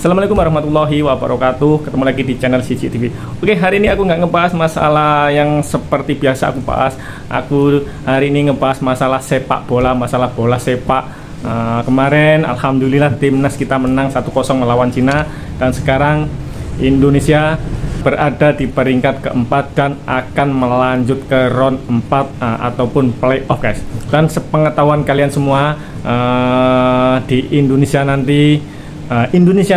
Assalamualaikum warahmatullahi wabarakatuh. Ketemu lagi di channel CCTV. Oke, hari ini aku nggak ngebahas masalah yang seperti biasa aku bahas. Aku hari ini ngebahas masalah sepak bola, masalah bola sepak. Kemarin alhamdulillah timnas kita menang 1-0 melawan Cina, dan sekarang Indonesia berada di peringkat keempat dan akan melanjut ke round 4 ataupun playoff, guys. Dan sepengetahuan kalian semua, di Indonesia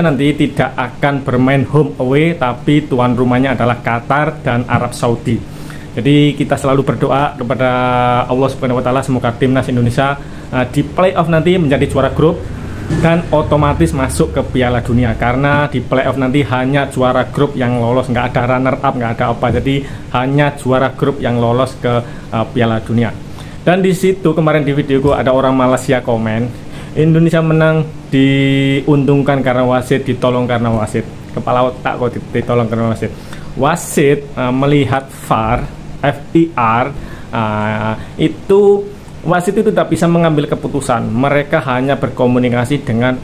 nanti tidak akan bermain home away, tapi tuan rumahnya adalah Qatar dan Arab Saudi. Jadi kita selalu berdoa kepada Allah Subhanahu wa taala semoga timnas Indonesia di playoff nanti menjadi juara grup dan otomatis masuk ke Piala Dunia, karena di playoff nanti hanya juara grup yang lolos, nggak ada runner up, nggak ada apa, jadi hanya juara grup yang lolos ke Piala Dunia. Dan di situ kemarin di videoku ada orang Malaysia komen, Indonesia menang diuntungkan karena wasit, ditolong karena wasit. Kepala otak kok ditolong karena wasit. Wasit melihat VAR, itu wasit itu tidak bisa mengambil keputusan. Mereka hanya berkomunikasi dengan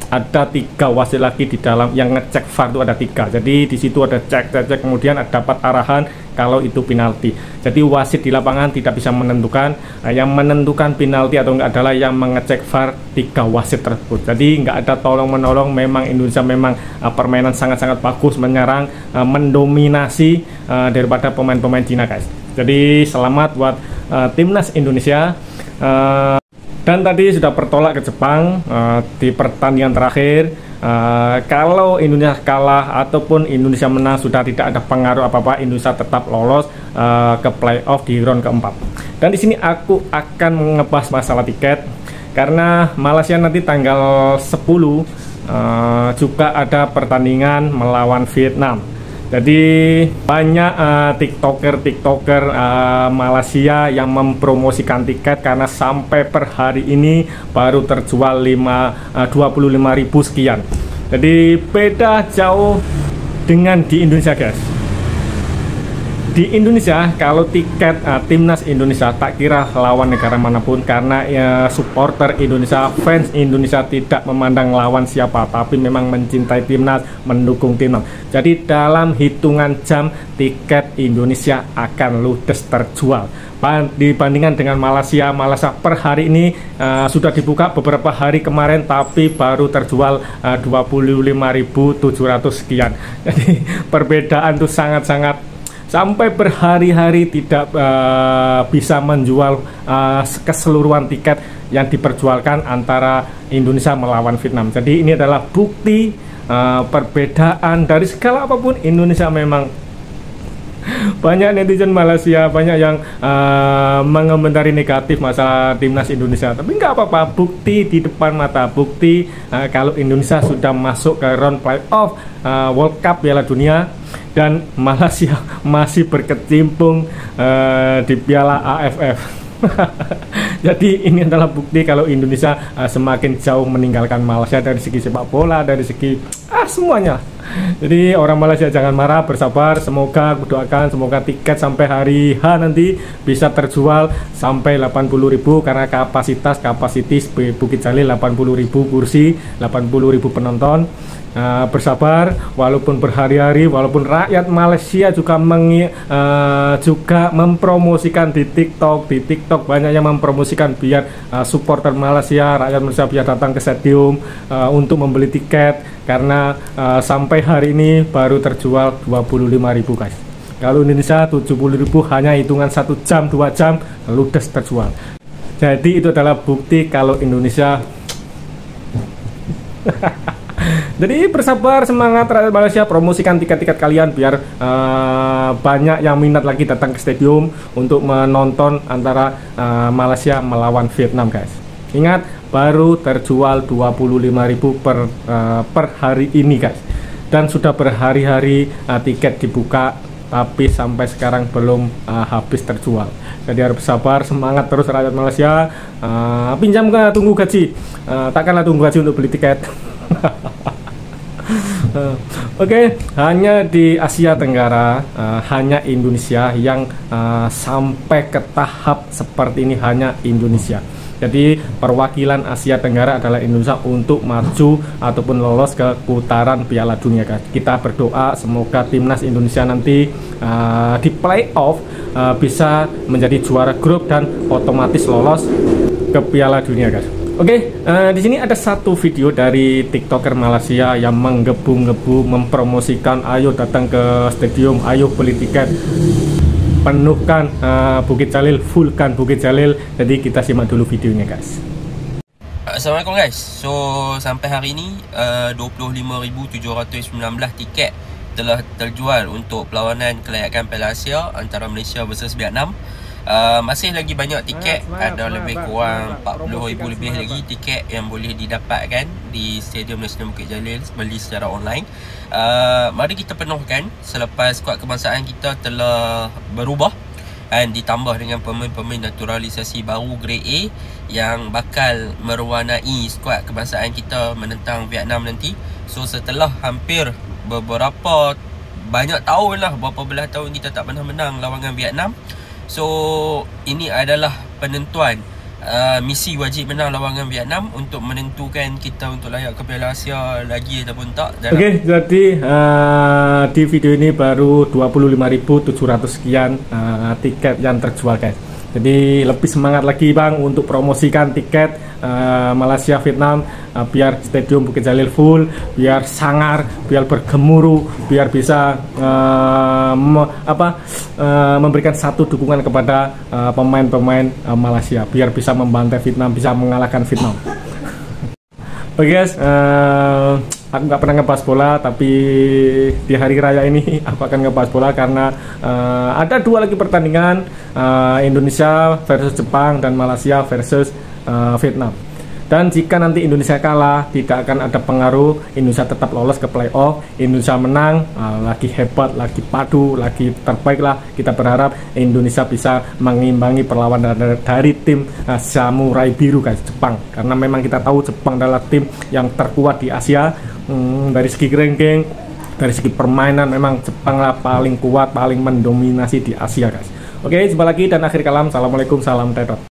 ada 3 wasit lagi di dalam yang ngecek VAR, itu ada 3. Jadi di situ ada cek, kemudian dapat arahan kalau itu penalti. Jadi wasit di lapangan tidak bisa menentukan. Yang menentukan penalti atau enggak adalah yang mengecek VAR 3 wasit tersebut. Jadi nggak ada tolong menolong. Memang Indonesia memang permainan sangat-sangat bagus, menyerang, mendominasi daripada pemain-pemain Cina, guys. Jadi selamat buat timnas Indonesia. Dan tadi sudah bertolak ke Jepang di pertandingan terakhir. Kalau Indonesia kalah ataupun Indonesia menang, sudah tidak ada pengaruh apa-apa. Indonesia tetap lolos ke playoff di round keempat. Dan di sini aku akan ngebahas masalah tiket, karena Malaysia nanti tanggal 10 juga ada pertandingan melawan Vietnam. Jadi banyak tiktoker Malaysia yang mempromosikan tiket, karena sampai per hari ini baru terjual 25.000 sekian. Jadi beda jauh dengan di Indonesia, guys. Di Indonesia kalau tiket timnas Indonesia tak kira lawan negara manapun, karena supporter Indonesia, fans Indonesia tidak memandang lawan siapa, tapi memang mencintai timnas, mendukung timnas. Jadi dalam hitungan jam tiket Indonesia akan ludes terjual. Dibandingkan dengan Malaysia per hari ini sudah dibuka beberapa hari kemarin, tapi baru terjual 25.700 sekian. Jadi perbedaan itu sangat-sangat, sampai berhari-hari tidak bisa menjual keseluruhan tiket yang diperjualkan antara Indonesia melawan Vietnam. Jadi ini adalah bukti perbedaan dari segala apapun. Indonesia memang banyak netizen Malaysia, banyak yang mengomentari negatif masalah timnas Indonesia, tapi nggak apa-apa, bukti di depan mata, bukti kalau Indonesia sudah masuk ke round playoff World Cup Piala Dunia, dan Malaysia masih berkecimpung di Piala AFF. Jadi ini adalah bukti kalau Indonesia semakin jauh meninggalkan Malaysia dari segi sepak bola, dari segi semuanya. Jadi orang Malaysia jangan marah, bersabar. Semoga aku doakan, semoga tiket sampai hari H nanti bisa terjual sampai 80.000, karena kapasitas Bukit Jalil 80.000 kursi, 80.000 penonton. Bersabar, walaupun berhari-hari, walaupun rakyat Malaysia juga mempromosikan di TikTok banyak yang mempromosikan biar supporter Malaysia, rakyat Malaysia biar datang ke stadium untuk membeli tiket, karena sampai hari ini baru terjual 25.000, guys. Kalau Indonesia 70.000 hanya hitungan 1 jam 2 jam ludes terjual. Jadi itu adalah bukti kalau Indonesia Jadi bersabar, semangat rakyat Malaysia, promosikan tiket-tiket kalian biar banyak yang minat lagi datang ke stadium untuk menonton antara Malaysia melawan Vietnam, guys. Ingat, baru terjual 25.000 per hari ini, guys. Dan sudah berhari-hari tiket dibuka, tapi sampai sekarang belum habis terjual. Jadi harus sabar, semangat terus rakyat Malaysia. Pinjam ke tunggu gaji, takkanlah tunggu gaji untuk beli tiket. Oke, hanya di Asia Tenggara, hanya Indonesia yang sampai ke tahap seperti ini, hanya Indonesia. Jadi perwakilan Asia Tenggara adalah Indonesia untuk maju ataupun lolos ke putaran Piala Dunia guys. Kita berdoa semoga timnas Indonesia nanti di playoff bisa menjadi juara grup dan otomatis lolos ke Piala Dunia guys. Oke, di sini ada satu video dari TikToker Malaysia yang menggebu-gebu mempromosikan, ayo datang ke stadium, ayo beli tiket, penuhkan Bukit Jalil, fullkan Bukit Jalil. Jadi kita simak dulu videonya guys. Assalamualaikum guys. So sampai hari ini 25,719 tiket telah terjual untuk perlawanan kelayakan Piala Asia antara Malaysia versus Vietnam. Masih lagi banyak tiket, ada lebih kurang 40,000 lebih lagi tiket yang boleh didapatkan di Stadium Nasional Bukit Jalil beli secara online. Mari kita penuhkan selepas skuad kebangsaan kita telah berubah dan ditambah dengan pemain-pemain naturalisasi baru Grade A yang bakal mewarnai skuad kebangsaan kita menentang Vietnam nanti. So setelah hampir beberapa banyak tahun lah, berapa belas tahun kita tak pernah menang lawangan Vietnam. So ini adalah penentuan misi wajib menang lawangan Vietnam untuk menentukan kita untuk layak ke Piala Asia lagi ataupun tak. Oke, jadi di video ini baru 25.700 sekian tiket yang terjual guys. Jadi lebih semangat lagi bang untuk promosikan tiket Malaysia Vietnam, biar stadium Bukit Jalil full, biar sangar, biar bergemuruh, biar bisa memberikan satu dukungan kepada pemain-pemain Malaysia, biar bisa membantai Vietnam, bisa mengalahkan Vietnam. Oke guys, aku nggak pernah ngebahas bola, tapi di hari raya ini aku akan ngebahas bola karena ada dua lagi pertandingan, Indonesia versus Jepang dan Malaysia versus Vietnam. Dan jika nanti Indonesia kalah, tidak akan ada pengaruh, Indonesia tetap lolos ke playoff. Indonesia menang, lagi hebat, lagi padu, lagi terbaik lah. Kita berharap Indonesia bisa mengimbangi perlawanan dari tim Samurai Biru guys, Jepang. Karena memang kita tahu Jepang adalah tim yang terkuat di Asia. Dari segi ranking, dari segi permainan memang Jepang lah paling kuat, paling mendominasi di Asia guys. Oke, jumpa lagi dan akhir kalam. Assalamualaikum, salam tetot.